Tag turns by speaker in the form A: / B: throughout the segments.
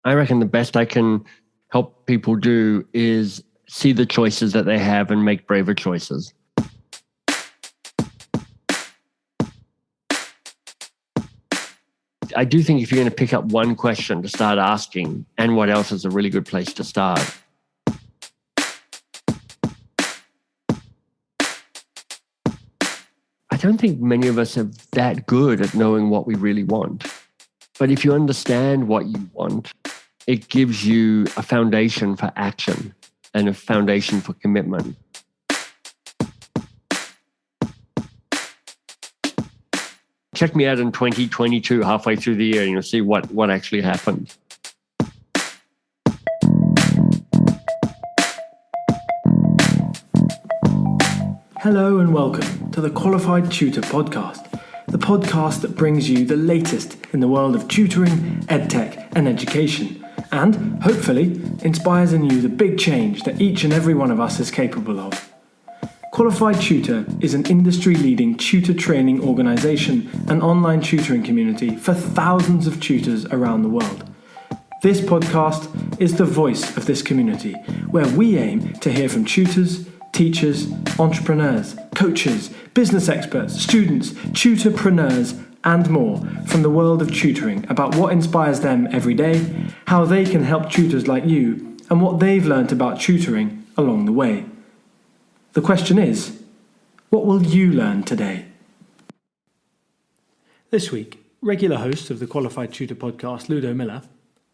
A: I reckon the best I can help people do is see the choices that they have and make braver choices. I do think if you're going to pick up one question to start asking, and what else is a really good place to start. I don't think many of us are that good at knowing what we really want. But if you understand what you want, it gives you a foundation for action and a foundation for commitment. Check me out in 2022, halfway through the year, and you'll see what actually happened.
B: Hello and welcome to the Qualified Tutor Podcast, the podcast that brings you the latest in the world of tutoring, edtech and education, and hopefully inspires in you the big change that each and every one of us is capable of. Qualified Tutor is an industry-leading tutor training organisation and online tutoring community for thousands of tutors around the world. This podcast is the voice of this community, where we aim to hear from tutors, teachers, entrepreneurs, coaches, business experts, students, tutorpreneurs, and more from the world of tutoring about what inspires them every day, how they can help tutors like you, and what they've learnt about tutoring along the way. The question is, what will you learn today? This week, regular host of the Qualified Tutor Podcast, Ludo Miller,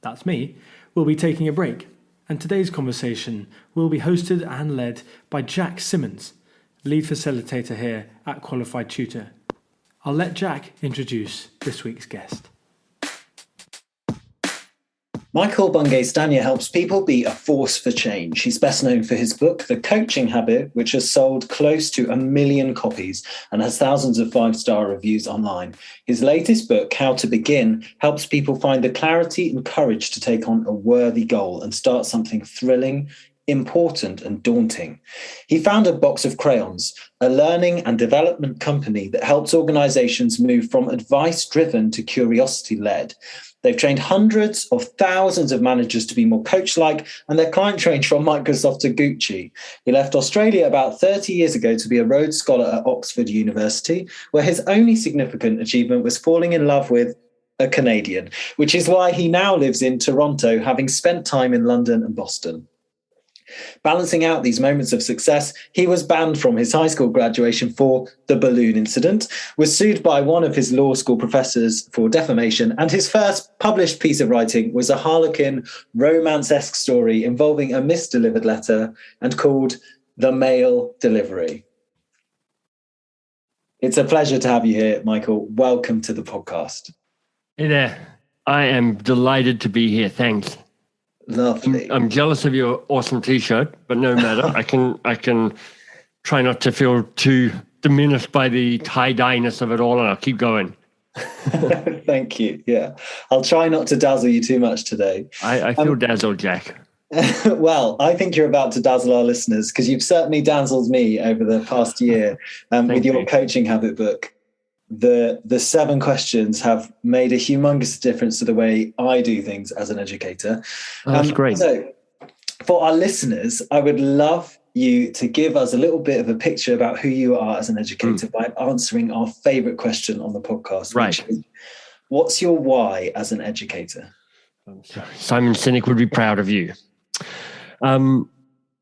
B: that's me, will be taking a break. And today's conversation will be hosted and led by Jack Simmonds, lead facilitator here at Qualified Tutor. I'll let Jack introduce this week's guest.
C: Michael Bunga Stania helps people be a force for change. He's best known for his book, The Coaching Habit, which has sold close to 1 million copies and has thousands of 5-star reviews online. His latest book, How to Begin, helps people find the clarity and courage to take on a worthy goal and start something thrilling, important and daunting. He founded Box of Crayons, a learning and development company that helps organizations move from advice-driven to curiosity-led. They've trained hundreds of thousands of managers to be more coach-like, and their clients range from Microsoft to Gucci. He left Australia about 30 years ago to be a Rhodes Scholar at Oxford University, where his only significant achievement was falling in love with a Canadian, which is why he now lives in Toronto, having spent time in London and Boston. Balancing out these moments of success, he was banned from his high school graduation for the balloon incident, was sued by one of his law school professors for defamation, and his first published piece of writing was a harlequin romance-esque story involving a misdelivered letter and called The Mail Delivery. It's a pleasure to have you here, Michael. Welcome to the podcast.
A: Hey there. I am delighted to be here. Thanks.
C: Lovely.
A: I'm jealous of your awesome T-shirt, but no matter. I can try not to feel too diminished by the tie-dye-ness of it all, and I'll keep going.
C: Thank you. Yeah, I'll try not to dazzle you too much today.
A: I feel dazzled, Jack.
C: Well, I think you're about to dazzle our listeners because you've certainly dazzled me over the past year with your Coaching Habit book. The 7 questions have made a humongous difference to the way I do things as an educator.
A: Oh, that's great.
C: So for our listeners, I would love you to give us a little bit of a picture about who you are as an educator by answering our favorite question on the podcast.
A: Right.
C: Which is, what's your why as an educator?
A: Simon Sinek would be proud of you.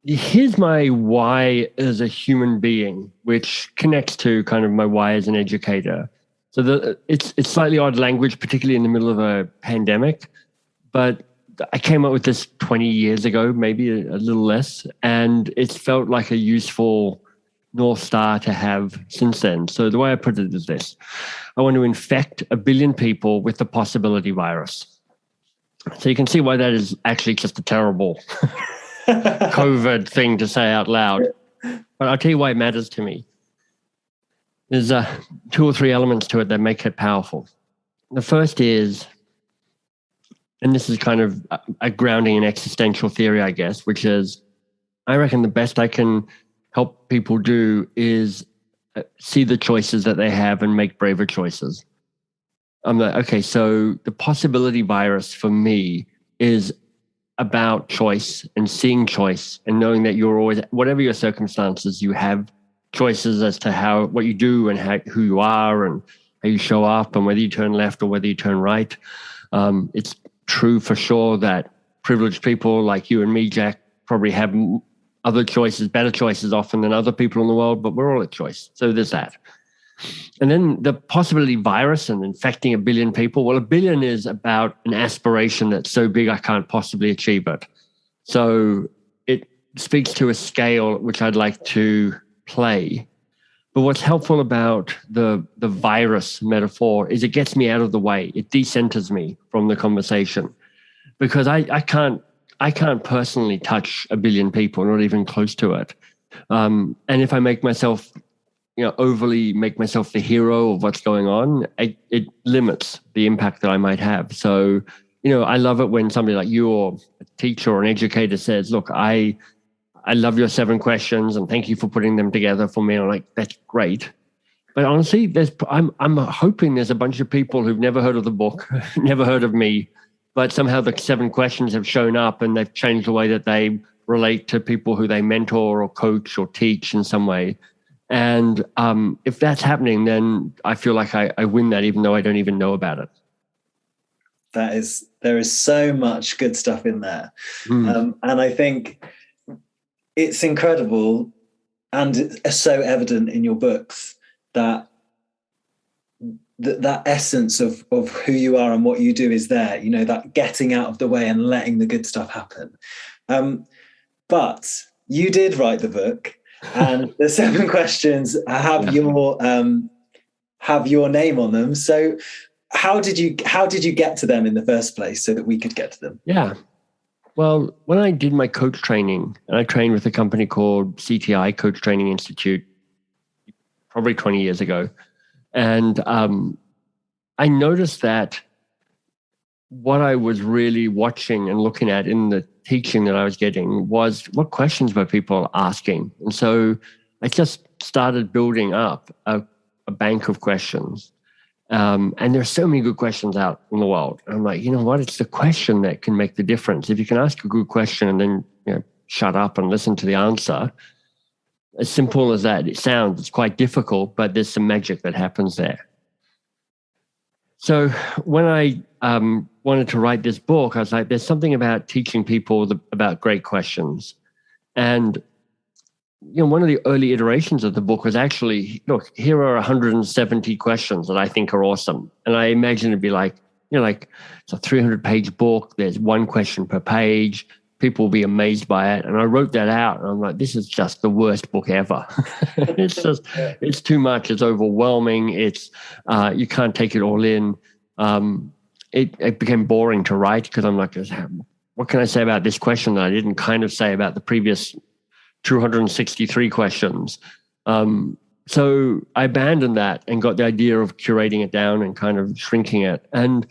A: Here's my why as a human being, which connects to kind of my why as an educator. So it's slightly odd language, particularly in the middle of a pandemic, but I came up with this 20 years ago, maybe a little less, and it's felt like a useful North Star to have since then. So the way I put it is this: I want to infect 1 billion people with the possibility virus. So you can see why that is actually just a terrible COVID thing to say out loud. But I'll tell you why it matters to me. There's 2 or 3 elements to it that make it powerful. The first is, and this is kind of a grounding in existential theory, I guess, which is, I reckon the best I can help people do is see the choices that they have and make braver choices. I'm like, okay, so the possibility virus for me is about choice and seeing choice and knowing that you're always, whatever your circumstances, you have choices as to what you do and who you are and how you show up and whether you turn left or whether you turn right. It's true for sure that privileged people like you and me, Jack, probably have other choices, better choices often than other people in the world, but we're all at choice. So there's that. And then the possibility virus and infecting 1 billion people. Well, 1 billion is about an aspiration that's so big I can't possibly achieve it. So it speaks to a scale which I'd like to play. But what's helpful about the virus metaphor is it gets me out of the way. It decenters me from the conversation because I can't personally touch 1 billion people, not even close to it. And if I make myself overly make myself the hero of what's going on, it limits the impact that I might have. So, I love it when somebody like you or a teacher or an educator says, look, I love your 7 questions and thank you for putting them together for me. I'm like, that's great. But honestly, I'm hoping there's a bunch of people who've never heard of the book, never heard of me, but somehow the 7 questions have shown up and they've changed the way that they relate to people who they mentor or coach or teach in some way. And if that's happening, then I feel like I win that, even though I don't even know about it.
C: There is so much good stuff in there. And I think it's incredible and so evident in your books that essence of who you are and what you do is there, that getting out of the way and letting the good stuff happen. But you did write the book. And the 7 questions have your name on them. So how did you get to them in the first place so that we could get to them?
A: Yeah. Well, when I did my coach training, and I trained with a company called CTI, Coach Training Institute, probably 20 years ago. And I noticed that what I was really watching and looking at in the teaching that I was getting was what questions were people asking. And so I just started building up a bank of questions. And there's so many good questions out in the world. And I'm like, you know what? It's the question that can make the difference. If you can ask a good question and then shut up and listen to the answer, as simple as that it sounds, it's quite difficult, but there's some magic that happens there. So when I wanted to write this book, I was like, there's something about teaching people about great questions. And, one of the early iterations of the book was actually, look, here are 170 questions that I think are awesome. And I imagine it'd be like, it's a 300-page book. There's 1 question per page. People will be amazed by it. And I wrote that out. And I'm like, this is just the worst book ever. It's too much. It's overwhelming. It's you can't take it all in. It became boring to write because I'm like, what can I say about this question that I didn't kind of say about the previous 263 questions? So I abandoned that and got the idea of curating it down and kind of shrinking it. And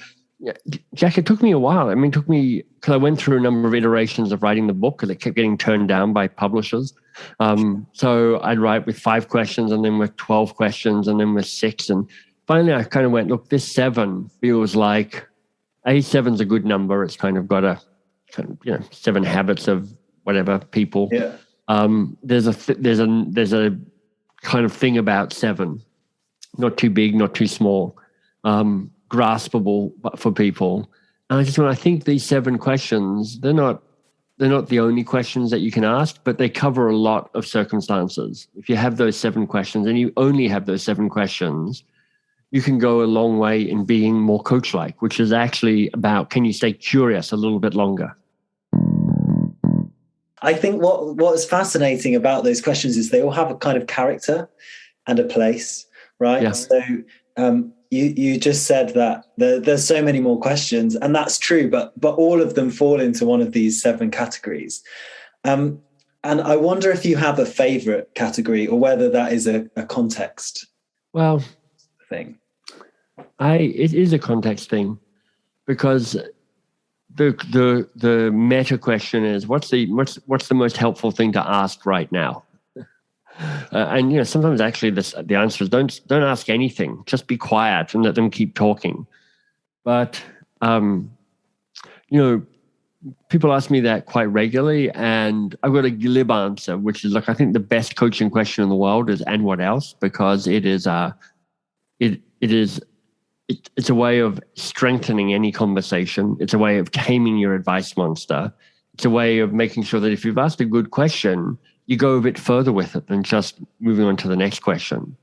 A: Jack, it took me a while. I mean, it took me, because I went through a number of iterations of writing the book because it kept getting turned down by publishers. So I'd write with 5 questions and then with 12 questions and then with 6. And finally, I kind of went, look, this 7 feels like, 7's a good number. It's kind of got a, 7 habits of whatever people.
C: Yeah.
A: There's a kind of thing about 7, not too big, not too small, graspable for people. And I think these 7 questions, they're not the only questions that you can ask, but they cover a lot of circumstances. If you have those 7 questions and you only have those 7 questions, you can go a long way in being more coach-like, which is actually about, can you stay curious a little bit longer?
C: I think what's fascinating about those questions is they all have a kind of character and a place, right?
A: Yeah.
C: So you just said that there's so many more questions, and that's true, but all of them fall into one of these 7 categories. And I wonder if you have a favorite category or whether that is a context thing.
A: It is a context thing, because the meta question is, what's the most helpful thing to ask right now? And sometimes actually the answer is don't ask anything, just be quiet and let them keep talking. But people ask me that quite regularly, and I've got a glib answer, which is like, I think the best coaching question in the world is, and what else? Because it's a way of strengthening any conversation. It's a way of taming your advice monster. It's a way of making sure that if you've asked a good question, you go a bit further with it than just moving on to the next question.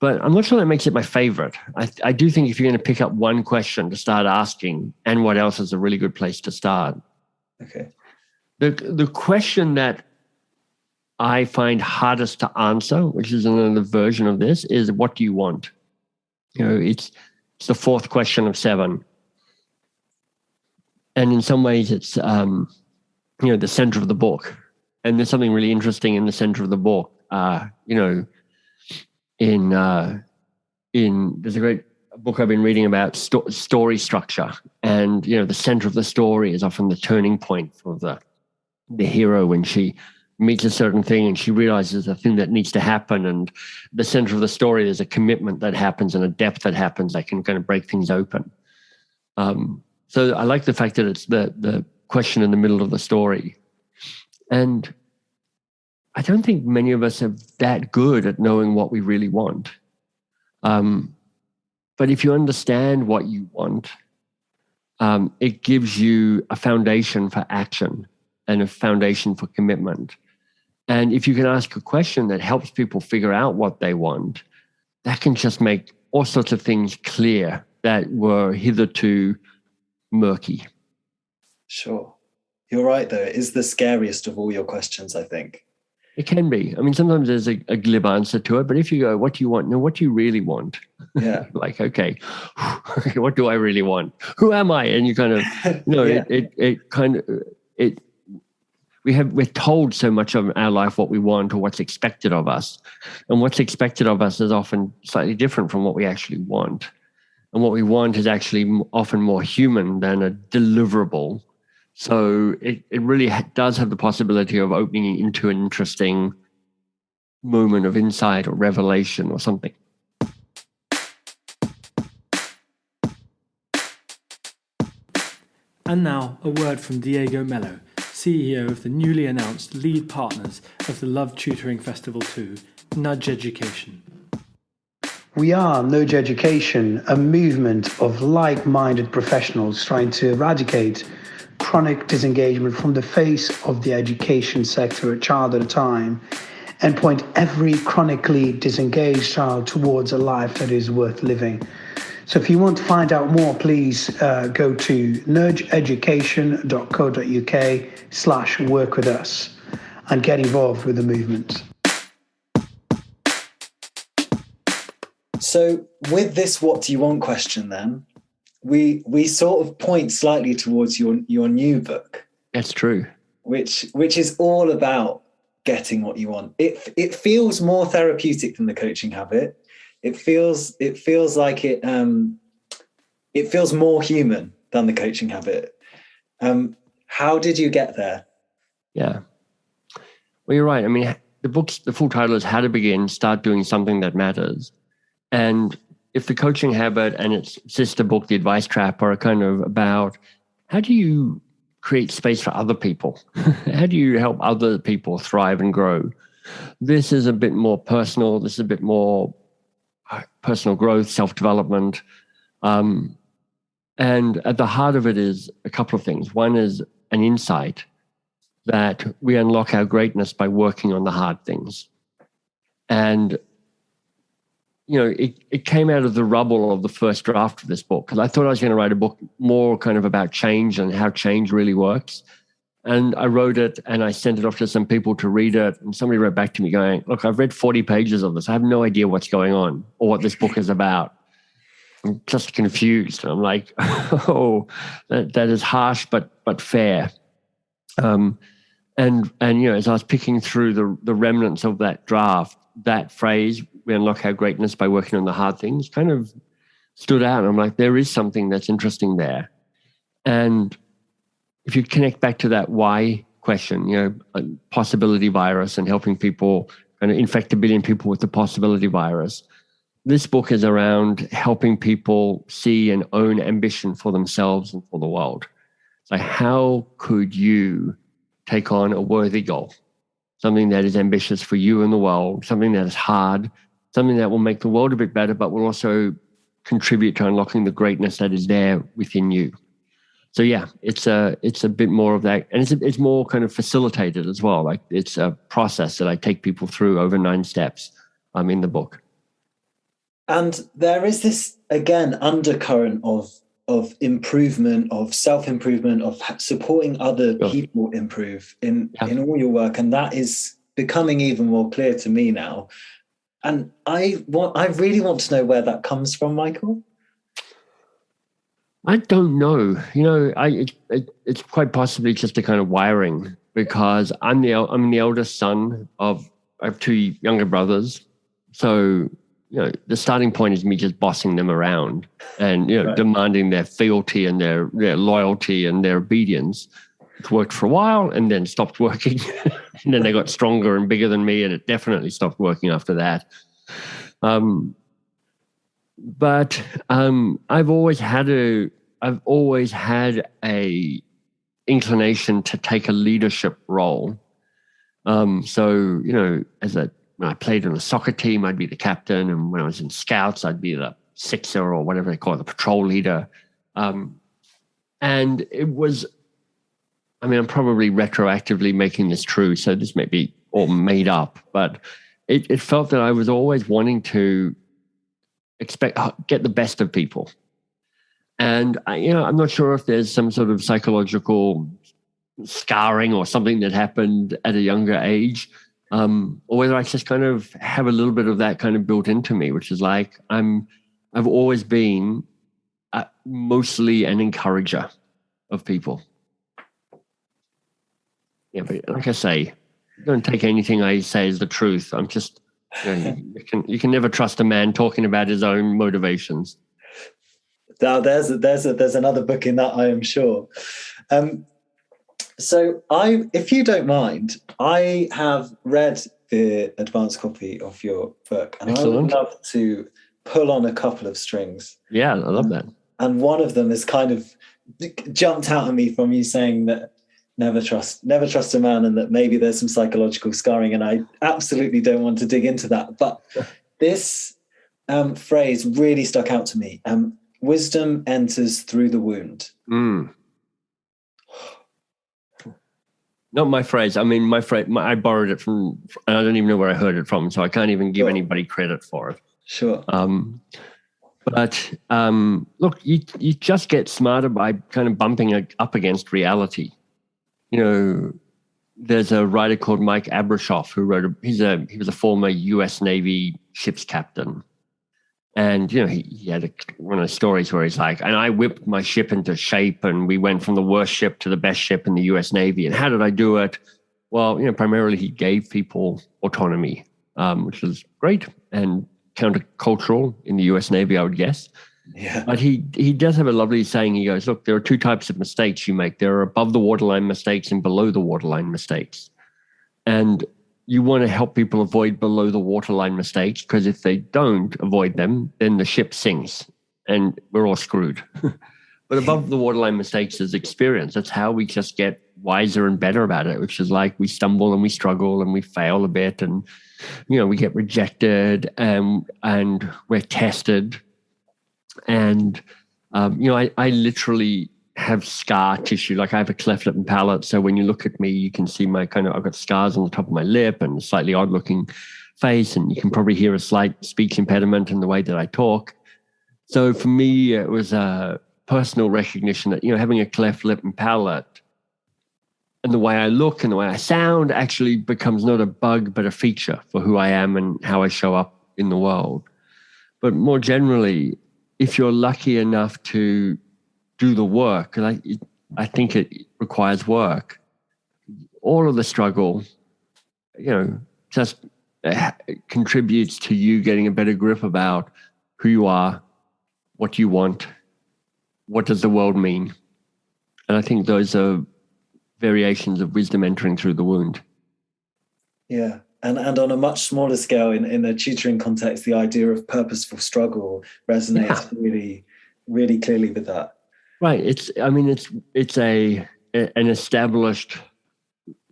A: But I'm not sure that makes it my favorite. I do think if you're going to pick up one question to start asking, and what else, is a really good place to start.
C: Okay.
A: The question that I find hardest to answer, which is another version of this, is what do you want? It's the fourth question of 7. And in some ways it's, the center of the book. And there's something really interesting in the center of the book. There's a great book I've been reading about story structure, and the center of the story is often the turning point for the hero when she meets a certain thing and she realizes a thing that needs to happen, and the center of the story, there's a commitment that happens and a depth that happens that can kind of break things open. So I like the fact that it's the question in the middle of the story. And I don't think many of us are that good at knowing what we really want. But if you understand what you want, it gives you a foundation for action and a foundation for commitment. And if you can ask a question that helps people figure out what they want, that can just make all sorts of things clear that were hitherto murky.
C: Sure. You're right, though. It is the scariest of all your questions, I think.
A: It can be. I mean, sometimes there's a glib answer to it, but if you go, what do you want? No, what do you really want?
C: Yeah.
A: Like, okay, what do I really want? Who am I? And you kind of, we're told so much of our life what we want or what's expected of us. And what's expected of us is often slightly different from what we actually want. And what we want is actually often more human than a deliverable. So it really does have the possibility of opening into an interesting moment of insight or revelation or something.
B: And now a word from Diego Mello, CEO of the newly announced lead partners of the Love Tutoring Festival 2, Nudge Education.
D: We are Nudge Education, a movement of like-minded professionals trying to eradicate chronic disengagement from the face of the education sector, a child at a time, and point every chronically disengaged child towards a life that is worth living. So if you want to find out more, please go to nudgeeducation.co.uk/work with us and get involved with the movement.
C: So with this what do you want question then, we sort of point slightly towards your new book.
A: That's true.
C: Which is all about getting what you want. It feels more therapeutic than the coaching habit. It feels like it feels more human than the coaching habit. How did you get there?
A: Yeah. Well, you're right. I mean, the full title is How to Begin, Start Doing Something That Matters. And if the coaching habit and its sister book, The Advice Trap, are kind of about how do you create space for other people? How do you help other people thrive and grow? This is a bit more personal. This is a bit more personal growth, self-development. And at the heart of it is a couple of things. One is an insight that we unlock our greatness by working on the hard things. And it came out of the rubble of the first draft of this book, because I thought I was going to write a book more kind of about change and how change really works. And I wrote it and I sent it off to some people to read it. And somebody wrote back to me going, look, I've read 40 pages of this. I have no idea what's going on or what this book is about. I'm just confused. And I'm like, oh, that is harsh, but fair. And as I was picking through the remnants of that draft, that phrase, we unlock our greatness by working on the hard things, kind of stood out. And I'm like, there is something that's interesting there. And if you connect back to that why question, a possibility virus and helping people kind of infect 1 billion people with the possibility virus, this book is around helping people see and own ambition for themselves and for the world. It's like, how could you take on a worthy goal? Something that is ambitious for you and the world, something that is hard, something that will make the world a bit better, but will also contribute to unlocking the greatness that is there within you. So yeah, it's a bit more of that, and it's more kind of facilitated as well. Like, it's a process that I take people through over 9 steps in the book.
C: And there is this, again, undercurrent of improvement, of self-improvement, of supporting other people improve in all your work, and that is becoming even more clear to me now. And I really want to know where that comes from, Michael.
A: I don't know. It's quite possibly just a kind of wiring, because I'm the eldest son of, I have 2 younger brothers. So, the starting point is me just bossing them around and, right, demanding their fealty and their loyalty and their obedience. It worked for a while and then stopped working. And then they got stronger and bigger than me, and it definitely stopped working after that. But I've always had a inclination to take a leadership role. So, when I played on a soccer team, I'd be the captain. And when I was in scouts, I'd be the sixer, or whatever they call it, the patrol leader. And it was, I'm probably retroactively making this true, so this may be all made up, but it felt that I was always wanting to get the best of people. And I'm not sure if there's some sort of psychological scarring or something that happened at a younger age, or whether I just kind of have a little bit of that kind of built into me, which is like, I've always been mostly an encourager of people. Yeah, but like I say, don't take anything I say as the truth. I'm just, you can never trust a man talking about his own motivations.
C: Now, there's another book in that, I am sure. So if you don't mind, I have read the advanced copy of your book, and excellent. I would love to pull on a couple of strings.
A: Yeah, I love that.
C: And one of them is kind of jumped out at me from you saying that never trust a man, and that maybe there's some psychological scarring, and I absolutely don't want to dig into that. But this phrase really stuck out to me. Wisdom enters through the wound.
A: Not my phrase. I borrowed it from, and I don't even know where I heard it from, so I can't even give anybody credit for it.
C: Sure.
A: But look, you just get smarter by kind of bumping up against reality. There's a writer called Mike Abrashoff who he was a former U.S. Navy ship's captain. And, he had one of the stories where he's like, and I whipped my ship into shape, and we went from the worst ship to the best ship in the U.S. Navy. And how did I do it? Well, primarily he gave people autonomy, which was great and countercultural in the U.S. Navy, I would guess.
C: Yeah.
A: But he does have a lovely saying. He goes, look, there are 2 types of mistakes you make. There are above the waterline mistakes and below the waterline mistakes. And you want to help people avoid below the waterline mistakes, because if they don't avoid them, then the ship sinks and we're all screwed. But above the waterline mistakes is experience. That's how we just get wiser and better about it, which is like we stumble and we struggle and we fail a bit, and we get rejected and we're tested. And I literally have scar tissue. Like, I have a cleft lip and palate, so when you look at me, you can see I've got scars on the top of my lip and a slightly odd looking face, and you can probably hear a slight speech impediment in the way that I talk. So for me, it was a personal recognition that having a cleft lip and palate and the way I look and the way I sound actually becomes not a bug but a feature for who I am and how I show up in the world. But more generally, if you're lucky enough to do the work, and I think it requires work, all of the struggle, just contributes to you getting a better grip about who you are, what you want, what does the world mean. And I think those are variations of wisdom entering through the wound.
C: Yeah. And on a much smaller scale, in a tutoring context, the idea of purposeful struggle resonates really, really clearly with that.
A: Right. It's an established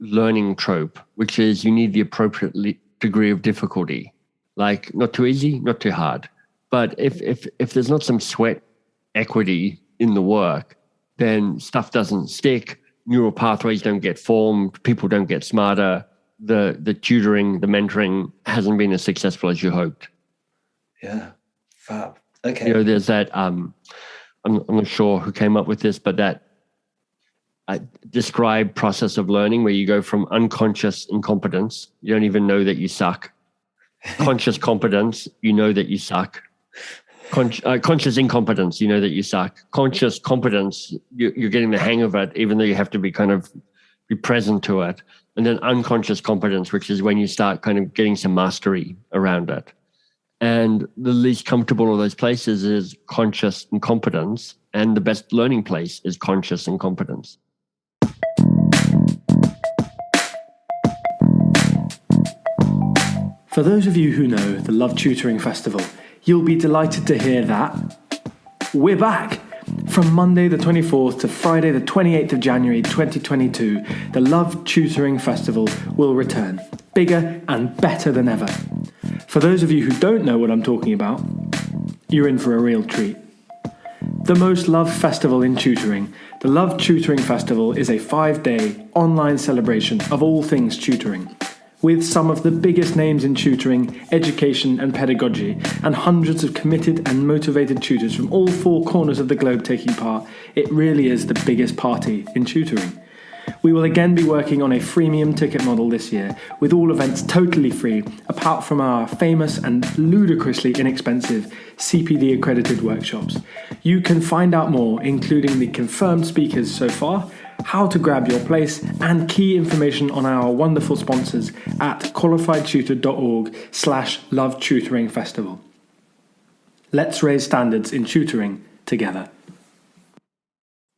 A: learning trope, which is you need the appropriate degree of difficulty, like not too easy, not too hard. But if there's not some sweat equity in the work, then stuff doesn't stick. Neural pathways don't get formed. People don't get smarter. The tutoring, the mentoring hasn't been as successful as you hoped.
C: Yeah, fab. Okay.
A: There's that. I'm not sure who came up with this, but that described process of learning where you go from unconscious incompetence, you don't even know that you suck, conscious competence, you know that you suck, conscious incompetence, you know that you suck, conscious competence, you're getting the hang of it, even though you have to be present to it, and then unconscious competence, which is when you start kind of getting some mastery around it. And the least comfortable of those places is conscious incompetence, and the best learning place is conscious incompetence.
B: For those of you who know the Love Tutoring Festival, you'll be delighted to hear that we're back! From Monday the 24th to Friday the 28th of January 2022, the Love Tutoring Festival will return, bigger and better than ever. For those of you who don't know what I'm talking about, you're in for a real treat. The most loved festival in tutoring, the Love Tutoring Festival is a 5-day online celebration of all things tutoring. With some of the biggest names in tutoring, education and pedagogy, and hundreds of committed and motivated tutors from all 4 corners of the globe taking part, it really is the biggest party in tutoring. We will again be working on a freemium ticket model this year, with all events totally free, apart from our famous and ludicrously inexpensive CPD accredited workshops. You can find out more, including the confirmed speakers so far, how to grab your place, and key information on our wonderful sponsors at qualifiedtutor.org/Love Tutoring Festival. Let's raise standards in tutoring together.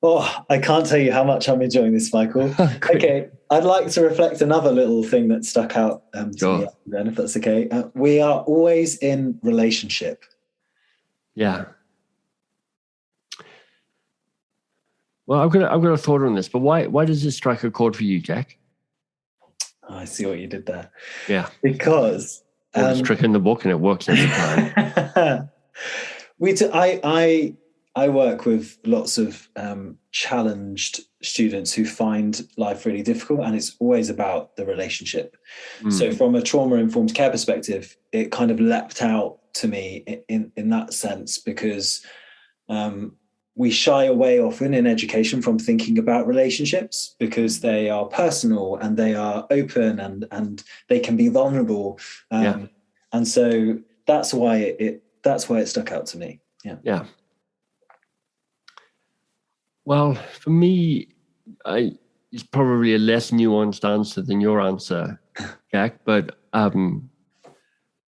C: Oh, I can't tell you how much I'm enjoying this, Michael. Okay, I'd like to reflect another little thing that stuck out to me then, if that's okay. We are always in relationship.
A: Yeah. Well, I've got a thought on this, but why does this strike a chord for you, Jack?
C: Oh, I see what you did there.
A: Yeah.
C: Because
A: it's trick in the book and it works every time.
C: I work with lots of challenged students who find life really difficult, and it's always about the relationship. So from a trauma-informed care perspective, it kind of leapt out to me in that sense, because we shy away often in education from thinking about relationships because they are personal and they are open and they can be vulnerable. And so that's why it stuck out to me.
A: Yeah. Well, for me, it's probably a less nuanced answer than your answer, Jack. But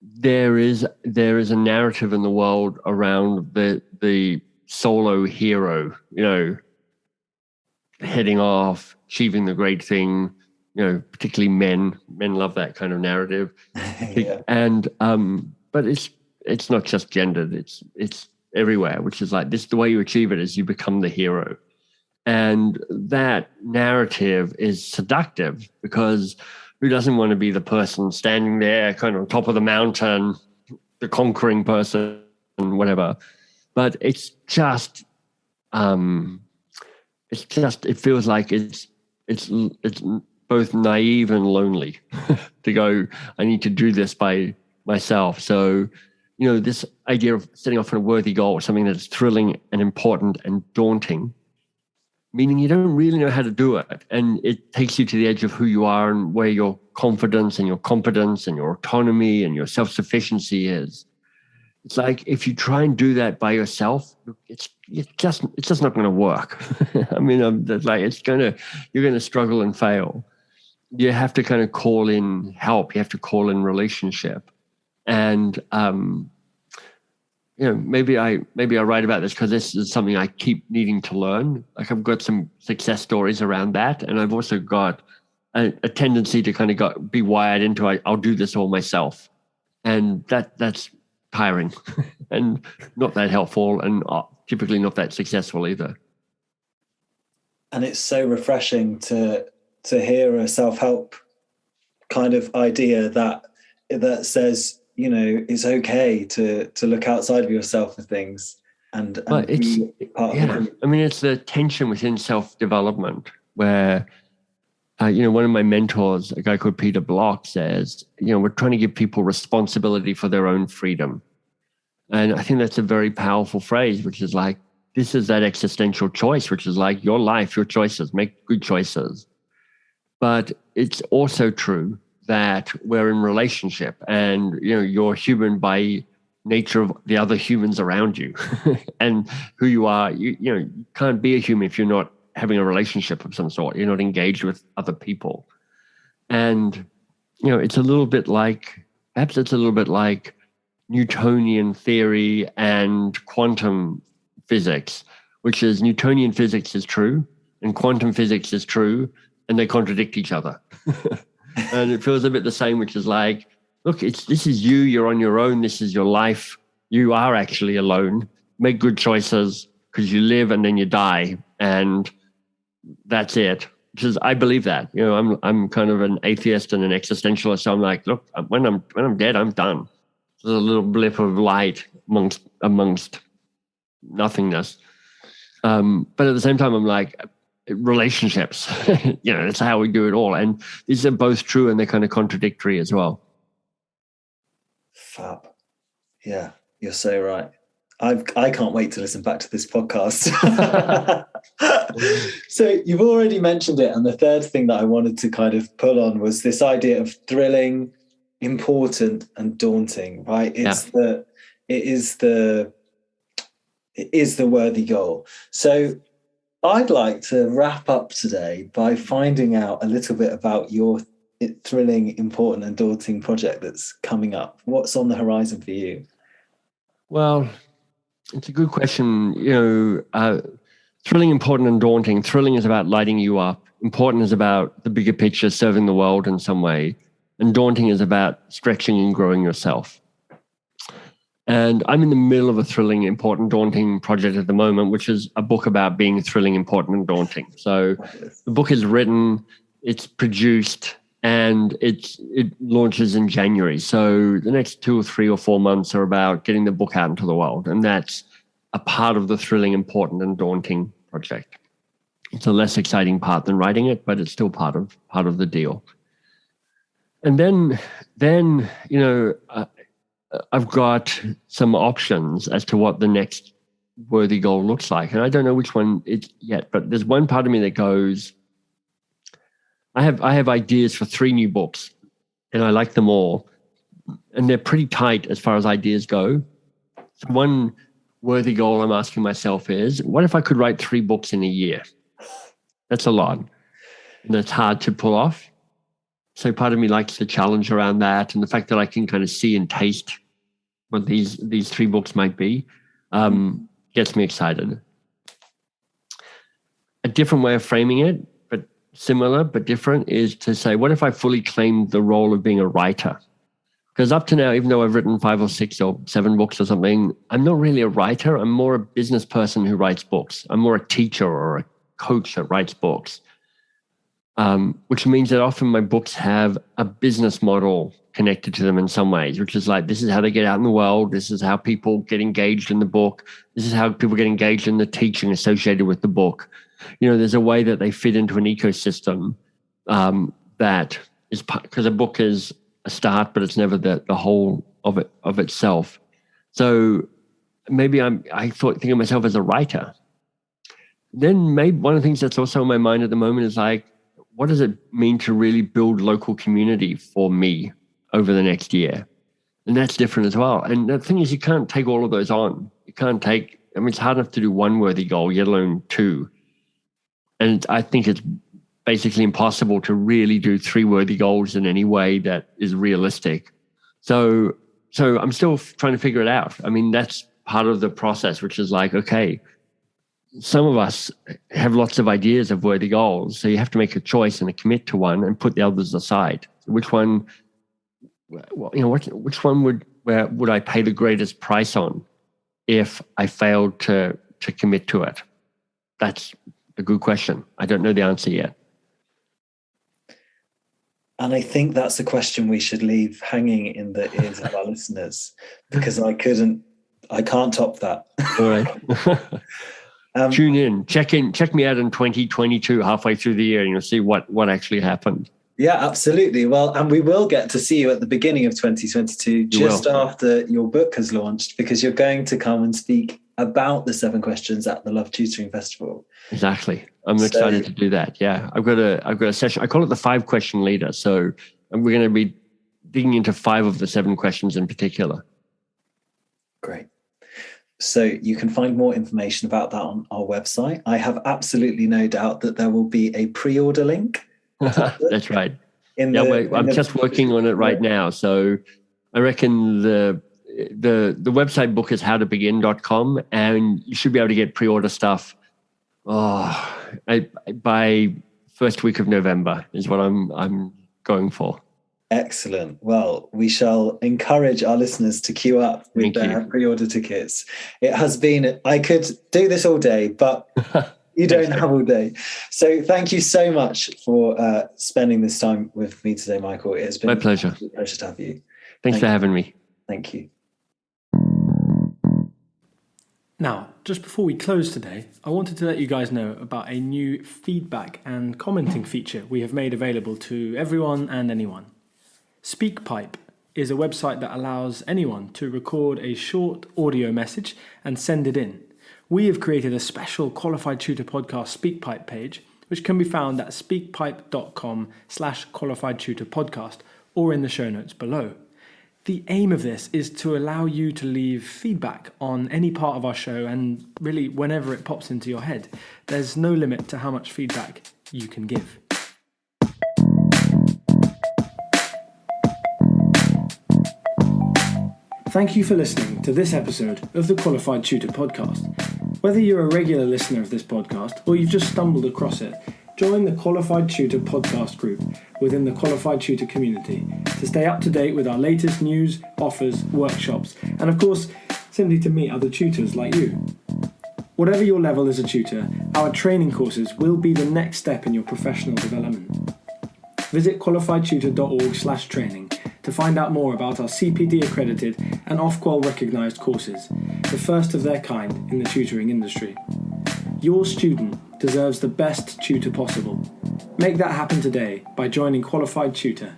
A: there is a narrative in the world around the solo hero, heading off, achieving the great thing. Particularly men love that kind of narrative. And but it's not just gendered. It's everywhere, which is like this, the way you achieve it is you become the hero. And that narrative is seductive, because who doesn't want to be the person standing there kind of on top of the mountain, the conquering person, whatever. But it feels like it's both naive and lonely to go, I need to do this by myself. So this idea of setting off on a worthy goal, something that's thrilling and important and daunting, meaning you don't really know how to do it. And it takes you to the edge of who you are and where your confidence and your competence and your autonomy and your self-sufficiency is. It's like if you try and do that by yourself, it's just not going to work. I mean, you're going to struggle and fail. You have to kind of call in help. You have to call in relationship. And maybe I write about this because this is something I keep needing to learn. Like I've got some success stories around that, and I've also got a tendency to kind of be wired into I'll do this all myself, and that's tiring and not that helpful, and typically not that successful either.
C: And it's so refreshing to hear a self-help kind of idea that says, you know, it's okay to look outside of yourself for things and
A: it's
C: be part of it.
A: I mean, it's the tension within self-development where one of my mentors, a guy called Peter Block, says, we're trying to give people responsibility for their own freedom. And I think that's a very powerful phrase, which is like, this is that existential choice, which is like your life, your choices, make good choices. But it's also true that we're in relationship and, you're human by nature of the other humans around you and who you are. You can't be a human if you're not having a relationship of some sort. You're not engaged with other people. And, perhaps it's a little bit like Newtonian theory and quantum physics, which is Newtonian physics is true and quantum physics is true, and they contradict each other. And it feels a bit the same, which is like, look, this is you, you're on your own, this is your life. You are actually alone. Make good choices because you live and then you die. And that's it. Because I believe that. I'm kind of an atheist and an existentialist. So I'm like, look, when I'm dead, I'm done. There's a little blip of light amongst nothingness. But at the same time, I'm like, relationships, that's how we do it all. And these are both true and they're kind of contradictory as well.
C: Fab. Yeah, you're so right. I can't wait to listen back to this podcast. So you've already mentioned it. And the third thing that I wanted to kind of pull on was this idea of thrilling, important, and daunting, right? It is the worthy goal. So I'd like to wrap up today by finding out a little bit about your thrilling, important, and daunting project that's coming up. What's on the horizon for you?
A: Well, it's a good question. Thrilling, important, and daunting. Thrilling is about lighting you up. Important is about the bigger picture, serving the world in some way. And daunting is about stretching and growing yourself. And I'm in the middle of a thrilling, important, daunting project at the moment, which is a book about being thrilling, important, and daunting. So the book is written, it's produced, and it launches in January. So the next 2 or 3 or 4 months are about getting the book out into the world. And that's a part of the thrilling, important, and daunting project. It's a less exciting part than writing it, but it's still part of the deal. And then I've got some options as to what the next worthy goal looks like. And I don't know which one it's yet, but there's one part of me that goes, I have ideas for 3 new books and I like them all. And they're pretty tight as far as ideas go. So one worthy goal I'm asking myself is, what if I could write 3 books in a year? That's a lot. And that's hard to pull off. So part of me likes the challenge around that, and the fact that I can kind of see and taste what these 3 books might be gets me excited. A different way of framing it, but similar but different, is to say, what if I fully claimed the role of being a writer? Because up to now, even though I've written 5 or 6 or 7 books or something, I'm not really a writer. I'm more a business person who writes books. I'm more a teacher or a coach that writes books. Which means that often my books have a business model connected to them in some ways, which is like, this is how they get out in the world. This is how people get engaged in the book. This is how people get engaged in the teaching associated with the book. There's a way that they fit into an ecosystem that is, because a book is a start, but it's never the whole of itself. So maybe I think of myself as a writer. Then maybe one of the things that's also in my mind at the moment is like, what does it mean to really build local community for me over the next year? And that's different as well. And the thing is, you can't take all of those on. It's hard enough to do one worthy goal, yet alone 2. And I think it's basically impossible to really do 3 worthy goals in any way that is realistic. So I'm still trying to figure it out. I mean, that's part of the process, which is like, okay, some of us have lots of ideas of worthy goals. So you have to make a choice and commit to one and put the others aside. Which one would I pay the greatest price on if I failed to commit to it? That's a good question. I don't know the answer yet.
C: And I think that's a question we should leave hanging in the ears of our listeners, because I can't top that.
A: All right. Tune in, check me out in 2022, halfway through the year, and you'll see what actually happened.
C: Yeah, absolutely. Well, and we will get to see you at the beginning of 2022, just after your book has launched, because you're going to come and speak about the 7 questions at the Love Tutoring Festival.
A: Exactly. I'm excited to do that. Yeah, I've got a session. I call it the 5-question leader. So we're going to be digging into 5 of the 7 questions in particular.
C: Great. So you can find more information about that on our website. I have absolutely no doubt that there will be a pre-order link.
A: That's right. I'm just working on it right now. So I reckon the website book is howtobegin.com, and you should be able to get pre-order stuff by first week of November is what I'm going for.
C: Excellent. Well, we shall encourage our listeners to queue up with their pre-order tickets. It has been, I could do this all day, but you don't have all day. So thank you so much for spending this time with me today, Michael. It has been
A: my pleasure.
C: A pleasure to have you.
A: Thanks for having me.
C: Thank you.
B: Now, just before we close today, I wanted to let you guys know about a new feedback and commenting feature we have made available to everyone and anyone. SpeakPipe is a website that allows anyone to record a short audio message and send it in. We have created a special Qualified Tutor Podcast SpeakPipe page, which can be found at speakpipe.com/Qualified Tutor Podcast or in the show notes below. The aim of this is to allow you to leave feedback on any part of our show, and really whenever it pops into your head. There's no limit to how much feedback you can give. Thank you for listening to this episode of the Qualified Tutor Podcast. Whether you're a regular listener of this podcast or you've just stumbled across it, join the Qualified Tutor Podcast group within the Qualified Tutor community to stay up to date with our latest news, offers, workshops, and of course, simply to meet other tutors like you. Whatever your level as a tutor, our training courses will be the next step in your professional development. Visit qualifiedtutor.org/training to find out more about our CPD accredited and Ofqual recognised courses, the first of their kind in the tutoring industry. Your student deserves the best tutor possible. Make that happen today by joining Qualified Tutor